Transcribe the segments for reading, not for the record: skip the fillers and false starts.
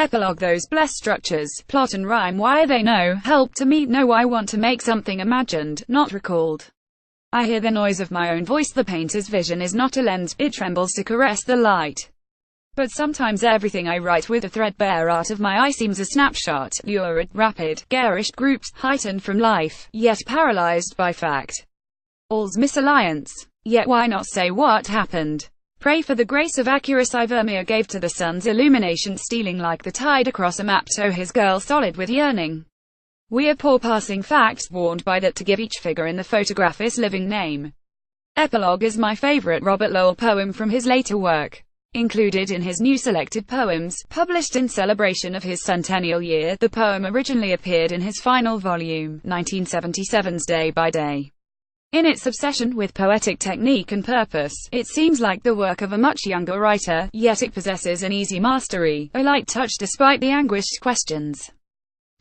Epilogue. Those blessed structures, plot and rhyme, why they know, help to me know I want to make something imagined, not recalled. I hear the noise of my own voice. The painter's vision is not a lens, it trembles to caress the light. But sometimes everything I write with the threadbare art of my eye seems a snapshot, lurid, rapid, garish groups, heightened from life, yet paralyzed by fact. All's misalliance. Yet why not say what happened? Pray for the grace of accuracy Vermeer gave to the sun's illumination, stealing like the tide across a map to his girl, solid with yearning. We are poor passing facts, warned by that to give each figure in the photograph its living name. Epilogue is my favorite Robert Lowell poem from his later work. Included in his new selected poems, published in celebration of his centennial year, the poem originally appeared in his final volume, 1977's Day by Day. In its obsession with poetic technique and purpose, it seems like the work of a much younger writer, yet it possesses an easy mastery, a light touch despite the anguished questions.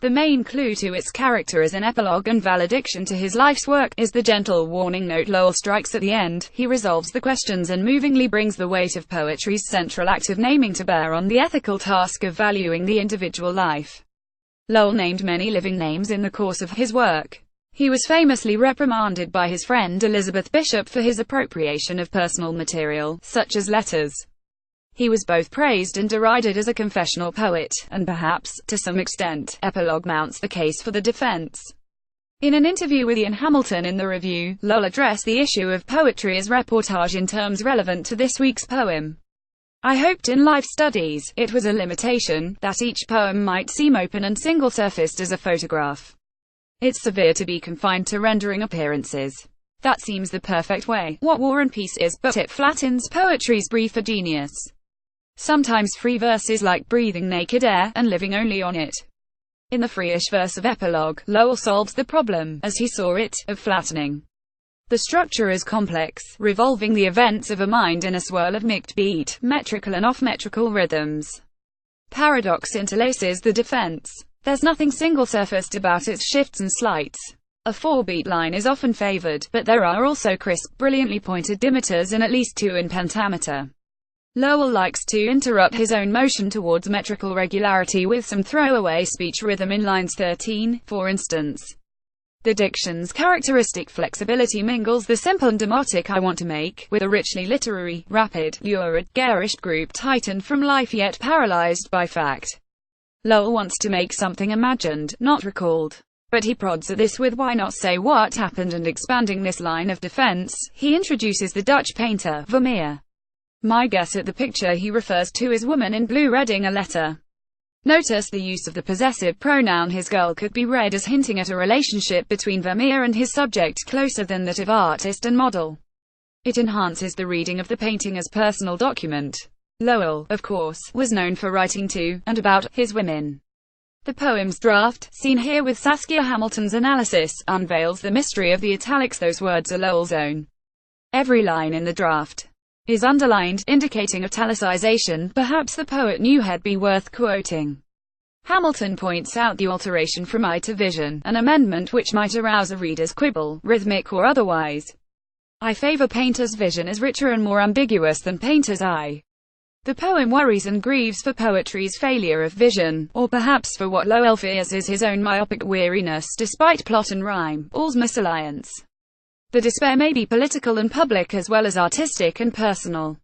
The main clue to its character as an epilogue and valediction to his life's work is the gentle warning note Lowell strikes at the end. He resolves the questions and movingly brings the weight of poetry's central act of naming to bear on the ethical task of valuing the individual life. Lowell named many living names in the course of his work. He was famously reprimanded by his friend Elizabeth Bishop for his appropriation of personal material, such as letters. He was both praised and derided as a confessional poet, and perhaps, to some extent, Epilogue mounts the case for the defense. In an interview with Ian Hamilton in the Review, Lowell addressed the issue of poetry as reportage in terms relevant to this week's poem. I hoped in life studies, it was a limitation, that each poem might seem open and single-surfaced as a photograph. It's severe to be confined to rendering appearances. That seems the perfect way, what War and Peace is, but it flattens poetry's briefer genius. Sometimes free verse is like breathing naked air, and living only on it. In the free-ish verse of Epilogue, Lowell solves the problem, as he saw it, of flattening. The structure is complex, revolving the events of a mind in a swirl of mixed beat, metrical and off-metrical rhythms. Paradox interlaces the defense. There's nothing single-surfaced about its shifts and slights. A 4-beat line is often favored, but there are also crisp, brilliantly pointed dimeters and at least 2 in pentameter. Lowell likes to interrupt his own motion towards metrical regularity with some throwaway speech rhythm in lines 13, for instance. The diction's characteristic flexibility mingles the simple and demotic I want to make, with a richly literary, rapid, lurid, garish group heightened from life yet paralyzed by fact. Lowell wants to make something imagined, not recalled. But he prods at this with why not say what happened, and expanding this line of defense, he introduces the Dutch painter, Vermeer. My guess at the picture he refers to is woman in blue reading a letter. Notice the use of the possessive pronoun his girl could be read as hinting at a relationship between Vermeer and his subject closer than that of artist and model. It enhances the reading of the painting as personal document. Lowell, of course, was known for writing to, and about, his women. The poem's draft, seen here with Saskia Hamilton's analysis, unveils the mystery of the italics. Those words are Lowell's own. Every line in the draft is underlined, indicating italicization. Perhaps the poet knew had be worth quoting. Hamilton points out the alteration from eye to vision, an amendment which might arouse a reader's quibble, rhythmic or otherwise. I favor painter's vision as richer and more ambiguous than painter's eye. The poem worries and grieves for poetry's failure of vision, or perhaps for what Lowell fears is his own myopic weariness despite plot and rhyme, all's misalliance. The despair may be political and public as well as artistic and personal.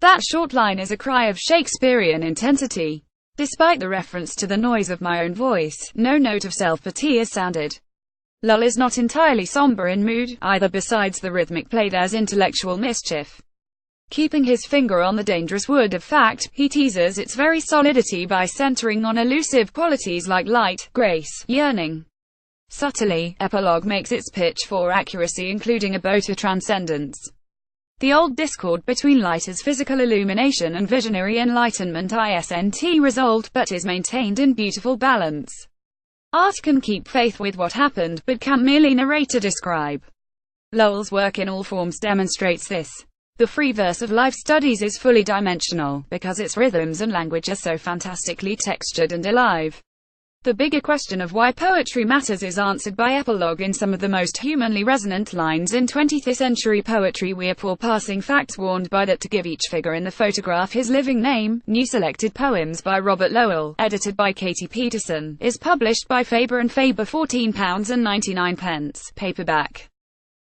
That short line is a cry of Shakespearean intensity. Despite the reference to the noise of my own voice, no note of self-pity is sounded. Lowell is not entirely somber in mood, either. Besides the rhythmic play there's intellectual mischief. Keeping his finger on the dangerous wood of fact, he teases its very solidity by centering on elusive qualities like light, grace, yearning. Subtly, Epilogue makes its pitch for accuracy, including a bow to transcendence. The old discord between light as physical illumination and visionary enlightenment isn't resolved, but is maintained in beautiful balance. Art can keep faith with what happened, but can't merely narrate or describe. Lowell's work in all forms demonstrates this. The free verse of Life Studies is fully dimensional, because its rhythms and language are so fantastically textured and alive. The bigger question of why poetry matters is answered by epilogue in some of the most humanly resonant lines in 20th century poetry. We are poor passing facts, warned by that to give each figure in the photograph his living name. New selected poems by Robert Lowell, edited by Katie Peterson, is published by Faber and Faber, £14.99, paperback.